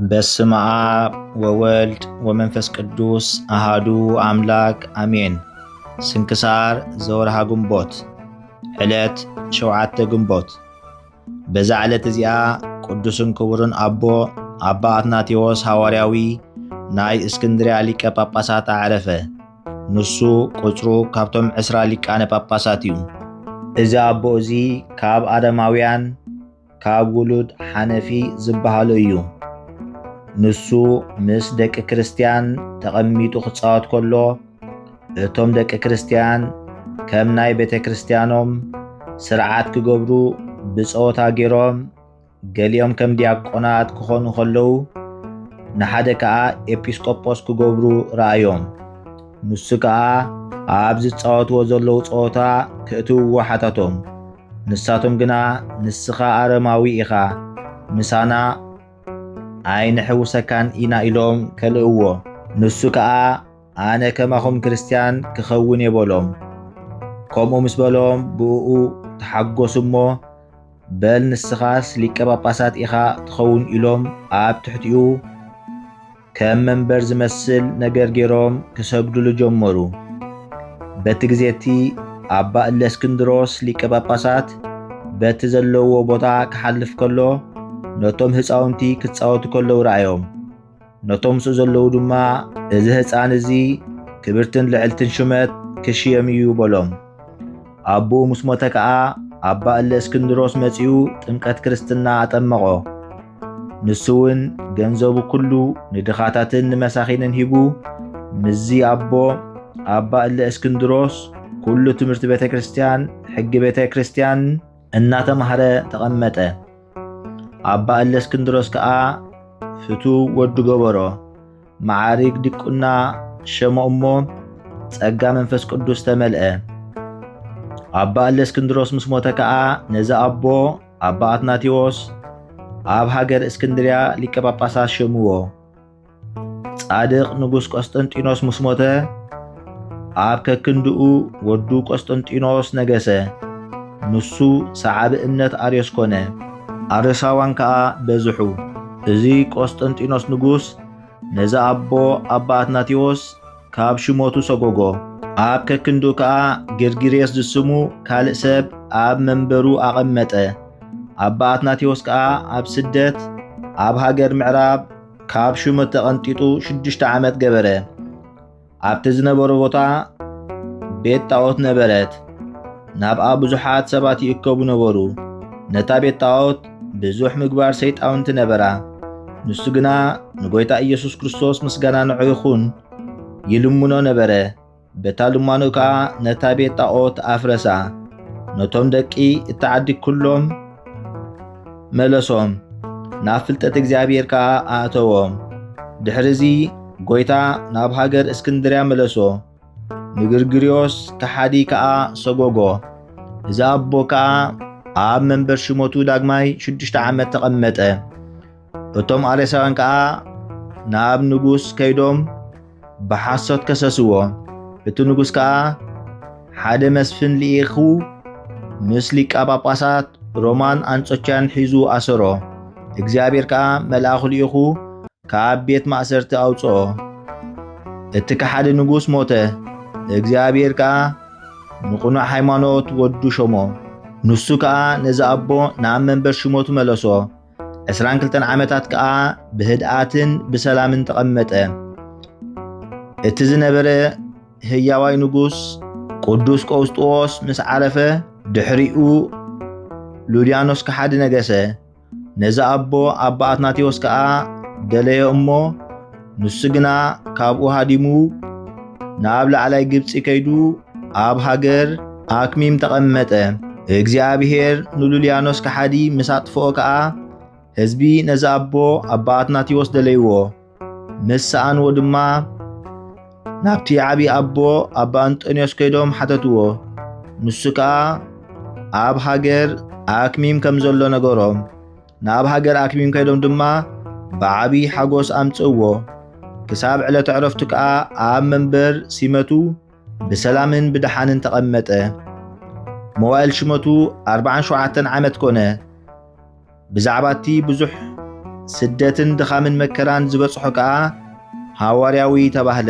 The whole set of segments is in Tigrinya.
በስመ አብ ወወልድ ወመንፈስ ቅዱስ አሃዱ አምላክ አሜን። ስንክሳር ዘወርሃ ግንቦት ዕለት 7 ግንቦት። በዛ ዕለት እዚኣ ቅዱስን ክቡርን አቦ አባ አትናቴዎስ ሐዋርያዊ ናይ እስክንድርያ ሊቀ ጳጳሳት አዕረፈ። ንሱ ቁጽሩ ካብቶም 20 ሊቃነ ጳጳሳት እዩ። እዚ አቦ እዚ ካብ አረማውያን ካብ ውሉድ ሓነፊ ዝበሃሉ እዩ። ንሱ ምስ ደቂ ክርስቲያን ተቐሚጡ ክጻወት ከሎ እቶም ደቂ ክርስቲያን ከም ናይ ቤተ ክርስቲያኖም ስርዓት ክገብሩ ብጾታ ገይሮም ገሊኦም ከም ዲያቆናት ክኾኑ ከለዉ ንሓደ ከዓ ኤጲስቆጶስ ክገብሩ ረኣዮም። ንሱ ከዓ ኣብ ዝጻወትዎ ዘለዉ ጾታ ክእትውዎ ሓተቶም። ንሳቶም ግና ንስኻ አረማዊ ኢኻ ምሳና ኣይንሕውሰካን ኢና ኢሎም ከልእዎ። ንሱ ከዓ ኣነ ከማኹም ክርስቲያን ክኸውን የበሎም። ከምኡ ምስ በሎም ብእኡ ተሓጐሱ እሞ በል ንስኻስ ሊቀ ጳጳሳት ኢኻ ትኸውን ኢሎም ኣብ ትሕቲኡ ከም መንበር ዝመስል ነገር ገይሮም ክሰግዱሉ ጀመሩ። በቲ ግዜቲ ኣባ እለእስክንድሮስ ሊቀ ጳጳሳት በቲ ዘለውዎ ቦታ ክሓልፍ ከሎ ነቶም ህፃውንቲ ክጻወቱ ከለዉ ረኣዮም። ነቶም ምስኡ ዘለዉ ድማ እዚ ህፃን እዚ ክብርትን ልዕልትን ሽመት ክሽየም እዩ በሎም። ኣቦኡ ምስ ሞተ ከዓ ኣባ እለእስክንድሮስ መጺኡ ጥምቀት ክርስትና ኣጠመቖ። ንሱ እውን ገንዘቡ ኩሉ ንድኻታትን ንመሳኺንን ሂቡ ምዚ ኣቦ ኣባ እለእስክንድሮስ ኩሉ ትምህርቲ ቤተ ክርስቲያን ሕጊ ቤተ ክርስቲያን እናተምሃረ ተቐመጠ። ኣባ እለእስክንድሮስ ከዓ ፍቱው ወዱ ገበሮ። መዓሪግ ዲቁና ሸሞኦ እሞ ጸጋ መንፈስ ቅዱስ ተመልአ። ኣባ እለእስክንድሮስ ምስ ሞተ ከዓ ነዚ ኣቦ ኣባ አትናቴዎስ ኣብ ሃገር እስክንድርያ ሊቀ ጳጳሳት ሸምዎ። ጻድቕ ንጉስ ቆስጠንጢኖስ ምስ ሞተ ኣብ ከክንድኡ ወዱ ቆስጠንጢኖስ ነገሰ። ንሱ ሰዓቢ እምነት ኣርዮስ ኮነ። ኣርዮሳውያን ከዓ በዝሑ። እዚ ቆስጠንጢኖስ ንጉስ ነዚ ኣቦ ኣባ አትናቴዎስ ካብ ሽሞቱ ሰጎጎ። ኣብ ከክንዱ ከዓ ጌርጊሬስ ዝስሙ ካልእ ሰብ ኣብ መንበሩ ኣቐመጠ። ኣባ አትናቴዎስ ከዓ ኣብ ስደት ኣብ ሃገር ምዕራብ ካብ ሽሞት ተቐንጢጡ 6 ዓመት ገበረ። ኣብቲ ዝነበሮ ቦታ ቤት ጣዖት ነበረት። ናብኣ ብዙሓት ሰባት ይእከቡ ነበሩ። ነታ ቤት ጣዖት ብዙሕ ምግባር ሰይጣውንቲ ነበራ። ንሱ ግና ንጎይታ ኢየሱስ ክርስቶስ ምስጋና ንዑ ይኹን ይልምኖ ነበረ። በታ ልማኑ ከዓ ነታ ቤት ጣዖት ኣፍረሳ። ነቶም ደቂ እተዓዲ ኩሎም መለሶም። ናብ ፍልጠት እግዚኣብሔር ከዓ ኣእተዎም። ድሕሪዚ ጎይታ ናብ ሃገር እስክንድርያ መለሶ። ንግርግርዮስ ከሓዲ ከዓ ሰጎጎ። እዚ ኣቦ ከዓ ኣብ መንበር ሽሞቱ ዳግማይ 6 ዓመት ተቐመጠ። እቶም ኣርዮሳውያን ከዓ ናብ ንጉስ ከይዶም ብሓሶት ከሰስዎ። እቲ ንጉስ ከዓ ሓደ መስፍን ልኢኹ ምስ ሊቀ ጳጳሳት ሮማን አንጾኪያን ሒዙ ኣሰሮ። እግዚኣብሔር ከዓ መልኣኹ ልኢኹ ካብ ቤት ማእሰርቲ ኣውፅኦ። እቲ ከሓደ ንጉስ ሞተ። እግዚአብሔር ከዓ ንቁኑዕ ሃይማኖት ወዱ ሾሞ። ንሱ ከዓ ነዚ ኣቦ ናብ መንበር ሽሞቱ መለሶ። 22 ዓመታት ከዓ ብህድኣትን ብሰላምን ተቐመጠ። እቲ ዝነበረ ህያዋይ ንጉስ ቅዱስ ቀውስጦስ ምስ ዓረፈ ድሕሪኡ ሉድያኖስ ከሓዲ ነገሰ። ነዚ ኣቦ ኣባ አትናቴዎስ ከዓ ደለዮ እሞ ንሱ ግና ካብኡ ሃዲሙ ናብ ላዕላይ ግብፂ ከይዱ ኣብ ሃገር ኣክሚም ተቐመጠ። እግዚአብሔር ንሉልያኖስ ከሓዲ ምስ ኣጥፍኦ ከዓ ህዝቢ ነዚ ኣቦ ኣባ አትናቴዎስ ደለይዎ። ምስ ሰኣንዎ ድማ ናብቲ ዓብዪ ኣቦ ኣባ አንጦንዮስ ከይዶም ሓተትዎ። ንሱ ከዓ ኣብ ሃገር ኣክሚም ከም ዘሎ ነገሮም። ናብ ሃገር ኣክሚም ከይዶም ድማ ብዓብዪ ሓጎስ ኣምጽእዎ። ክሳብ ዕለተ ዕረፍቱ ከዓ ኣብ መንበር ሲመቱ ብሰላምን ብድሓንን ተቐመጠ። መዋእል ሽመቱ 47 ዓመት ኮነ። ብዛዕባ እቲ ብዙሕ ስደትን ድኻምን መከራን ዝበጽሖ ከዓ ሐዋርያዊ ተባህለ።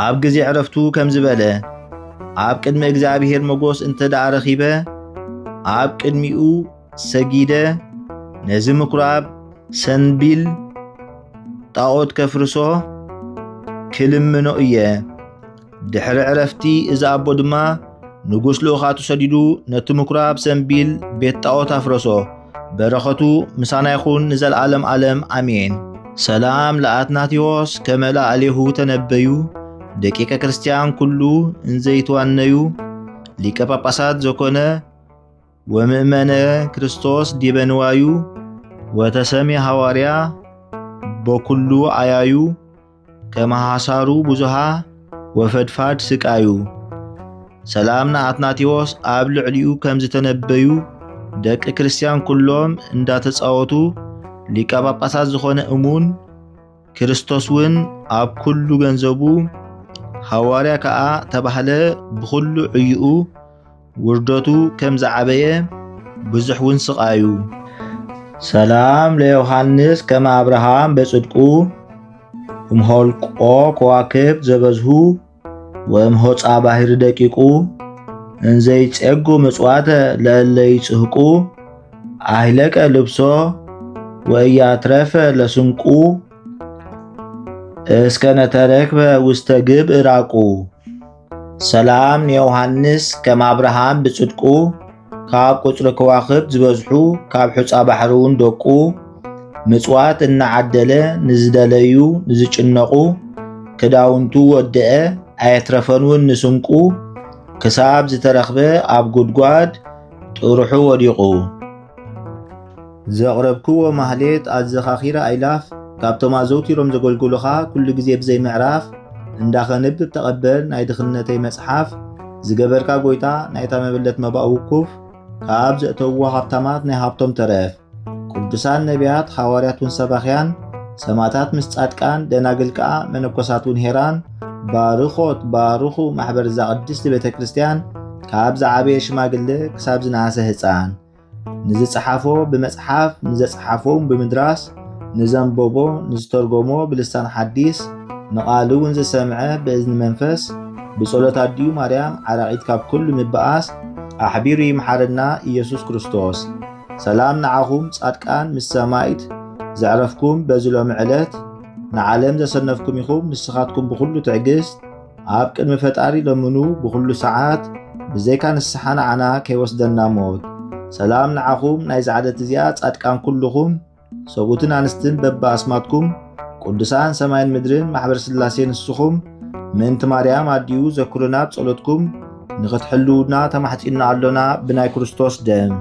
ኣብ ግዜ ዕረፍቱ ከም ዝበለ ኣብ ቅድሚ እግዚአብሔር መጎስ እንተ ደኣ ረኺበ ኣብ ቅድሚኡ ሰጊደ ነዚ ምኵራብ ሰንቢል ጣዖት ከፍርሶ ክልምኖ እየ። ድሕሪ ዕረፍቲ እዚ ኣቦ ድማ ንጉስ ልኡኻቱ ሰዲዱ ነቲ ምኵራብ ሰንቢል ቤት ጣዖት ኣፍረሶ። በረኸቱ ምሳና ይኹን ንዘለዓለም ዓለም ኣሜን። ሰላም ለአትናቴዎስ ከመላእሌሁ ተነበዩ ደቂቀ ክርስቲያን ኩሉ እንዘይትዋነዩ ሊቀ ጳጳሳት ዘኮነ ወምእመነ ክርስቶስ ዲበ ንዋዩ ወተሰሜ ሐዋርያ በኩሉ አያዩ ከመሃሳሩ ብዙሃ ወፈድፋድ ስቃዩ። ሰላምና አትናቴዎስ ኣብ ልዕሊኡ ከም ዝተነበዩ ደቂ ክርስቲያን ኩሎም እንዳተጻወቱ ሊቀ ጳጳሳት ዝኾነ እሙን ክርስቶስ ውን ኣብ ኩሉ ገንዘቡ ሐዋርያ ከዓ ተባህለ ብኩሉ ዕይኡ ውርደቱ ከም ዝዓበየ ብዙሕ ውን ስቃዩ። ሰላም ለዮሐንስ ከመ አብርሃም በጽድቁ እምሆልቆ ከዋክብት ዘበዝሁ ወእምሆፃ ባሕሪ ደቂቁ እንዘይጸጉ ምጽዋተ ለእለ ይጽህቁ አህለቀ ልብሶ ወእያትረፈ ለስንቁ እስከ ነተረክበ ውስተ ግብእ ራቁ። ሰላም ንዮሐንስ ከመ አብርሃም ብጽድቁ ካብ ቁጽሪ ከዋክብት ዝበዝሑ ካብ ሑፃ ባሕሪ እውን ደቁ ምጽዋት እናዓደለ ንዝደለዩ ንዝጭነቁ ክዳውንቱ ወድአ ኣየትረፈን እውን ንስንቁ ክሳብ ዝተረኽበ ኣብ ጉድጓድ ጥሩሑ ወዲቑ። ዘቕረብክዎ ማህሌት ኣዘኻኺረ ኣይላፍ ካብቶም ኣዘውቲሮም ዘገልግሉኻ ኩሉ ግዜ ብዘይ ምዕራፍ እንዳኸንብ ተቐበል ናይ ድኽነተይ መጽሓፍ ዝገበርካ ጎይታ ናይታ መበለት መባእ ውኩፍ ካብ ዘእተውዎ ሃብታማት ናይ ሃብቶም ተረፍ ቅዱሳን ነቢያት ሐዋርያት ውን ሰባኽያን ሰማዕታት ምስ ጻድቃን ደናግል ከዓ መነኮሳት ውን ሄራን ባርኾት ባርኹ ማሕበር እዛ ቅድስቲ ቤተ ክርስቲያን ካብ ዝዓበየ ሽማግለ ክሳብ ዝነኣሰ ህፃን ንዝጸሓፎ ብመጽሓፍ ንዘጸሓፎም ብምድራስ ንዘንበቦ ንዝተርጎሞ ብልሳን ሓዲስ ንቓሉ ውን ዝሰምዐ ብእዝኒ መንፈስ ብጸሎት ኣድዩ ማርያም ዓራቂት ካብ ኩሉ ምበኣስ ኣሕቢሩ ይምሓረና ኢየሱስ ክርስቶስ። ሰላም ንዓኹም ጻድቃን ምስ ሰማይት ዘዕረፍኩም በዚ ሎሚ ዕለት ንዓለም ዘሰነፍኩም ኢኹም ንስኻትኩም ብኩሉ ትዕግስት ኣብ ቅድሚ ፈጣሪ ለምኑ ብኩሉ ሰዓት ብዘይካ ንስሓ ንዓና ከይወስደና ሞት። ሰላም ንዓኹም ናይ ዝዓደት እዚኣ ጻድቃን ኩልኹም ሰቡትን ኣንስትን በብኣስማትኩም ቅዱሳን ሰማይን ምድርን ማሕበር ስላሴ ንስኹም ምእንቲ ማርያም ኣድዩ ዘኩርና ጸሎትኩም ንኽትሕልውና ተማሕጺና ኣሎና ብናይ ክርስቶስ ደም